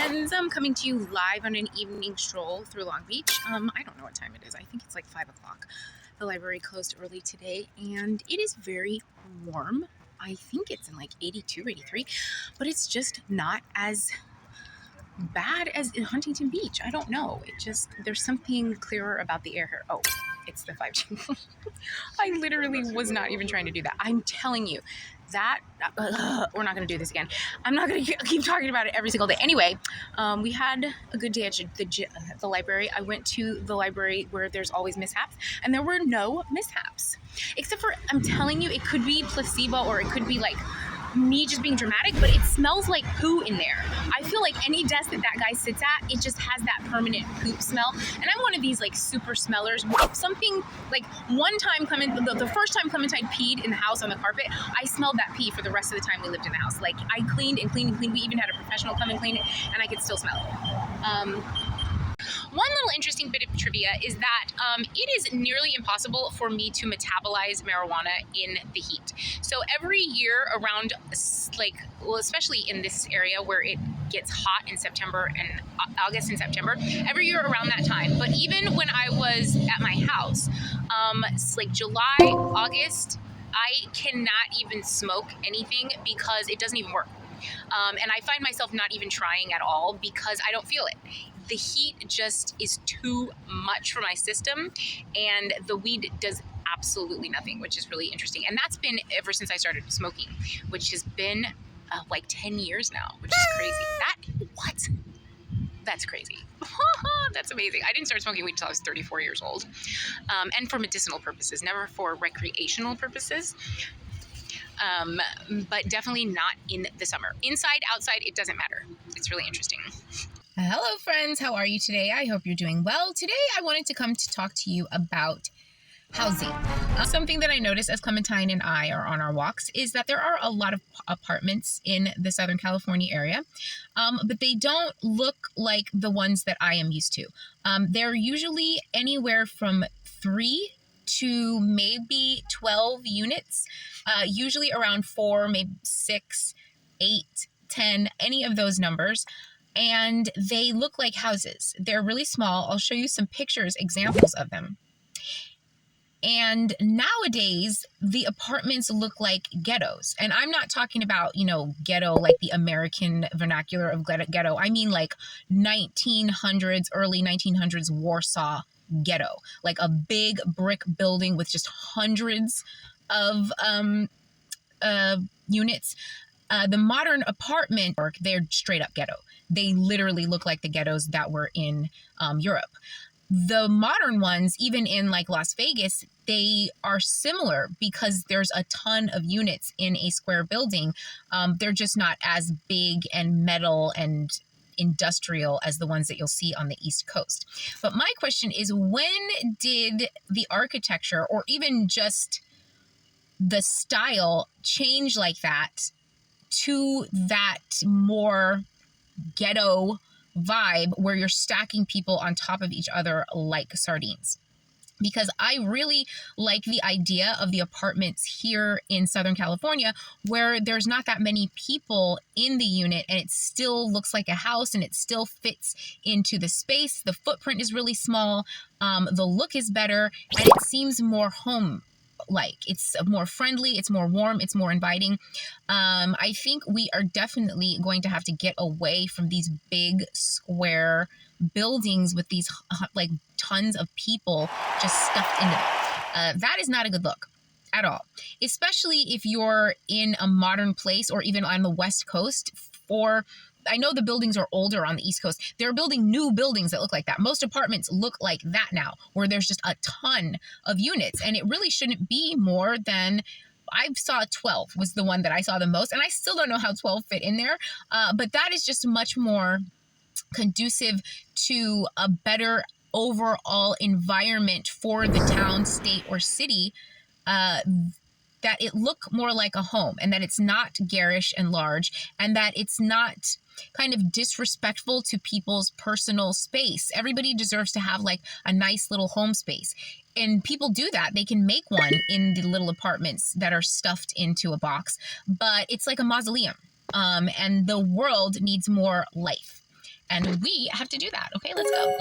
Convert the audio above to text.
friends, I'm coming to you live on an evening stroll through Long Beach. I don't know what time it is. I think it's like 5 o'clock. The library closed early today and it is very warm. I think it's in like 82, 83, but it's just not as bad as in Huntington Beach. I don't know. There's something clearer about the air here. Oh, it's the 5G. I literally was not even trying to do that. I'm telling you that we're not going to do this again. I'm not going to keep talking about it every single day. Anyway, we had a good day at the library. I went to the library where there's always mishaps, and there were no mishaps. Except for, I'm telling you, it could be placebo or it could be like me just being dramatic, but it smells like poo in there. I feel like any desk that guy sits at, it just has that permanent poop smell. And I'm one of these like super smellers. If something like the first time Clementine peed in the house on the carpet, I smelled that pee for the rest of the time we lived in the house. Like I cleaned and cleaned and cleaned. We even had a professional come and clean it, and I could still smell it. One little interesting bit of trivia is that it is nearly impossible for me to metabolize marijuana in the heat. So every year around, especially in this area where it gets hot in September and August and September, every year around that time. But even when I was at my house, it's like July, August, I cannot even smoke anything because it doesn't even work. And I find myself not even trying at all because I don't feel it. The heat just is too much for my system, and the weed does absolutely nothing, which is really interesting. And that's been ever since I started smoking, which has been like 10 years now, which is crazy. That's crazy. That's amazing. I didn't start smoking weed until I was 34 years old. And for medicinal purposes, never for recreational purposes. But definitely not in the summer. Inside, outside, it doesn't matter. It's really interesting. Hello friends, how are you today? I hope you're doing well. Today I wanted to come to talk to you about housing. Something that I noticed as Clementine and I are on our walks is that there are a lot of apartments in the Southern California area, but they don't look like the ones that I am used to. They're usually anywhere from 3 to maybe 12 units, usually around 4, maybe 6, 8, 10, any of those numbers. And they look like houses. They're really small. I'll show you some pictures, examples of them. And nowadays, the apartments look like ghettos. And I'm not talking about, ghetto, like the American vernacular of ghetto. I mean like 1900s, early 1900s Warsaw ghetto. Like a big brick building with just hundreds of units. The modern apartment, they're straight up ghetto. They literally look like the ghettos that were in Europe. The modern ones, even in like Las Vegas, they are similar because there's a ton of units in a square building. They're just not as big and metal and industrial as the ones that you'll see on the East Coast. But my question is, when did the architecture or even just the style change like that to that more ghetto vibe where you're stacking people on top of each other like sardines? Because I really like the idea of the apartments here in Southern California where there's not that many people in the unit and it still looks like a house and it still fits into the space. The footprint is really small. The look is better and it seems more home. It's more friendly, it's more warm, it's more inviting. I think we are definitely going to have to get away from these big square buildings with these like tons of people just stuffed into them. That is not a good look at all, especially if you're in a modern place or even on the West Coast. I know the buildings are older on the East Coast. They're building new buildings that look like that. Most apartments look like that now, where there's just a ton of units. And it really shouldn't be more than, I saw 12 was the one that I saw the most. And I still don't know how 12 fit in there. But that is just much more conducive to a better overall environment for the town, state, or city, that it look more like a home and that it's not garish and large and that it's not kind of disrespectful to people's personal space. Everybody deserves to have like a nice little home space. And people do that. They can make one in the little apartments that are stuffed into a box, but it's like a mausoleum. And the world needs more life. and we have to do that. Okay, let's go.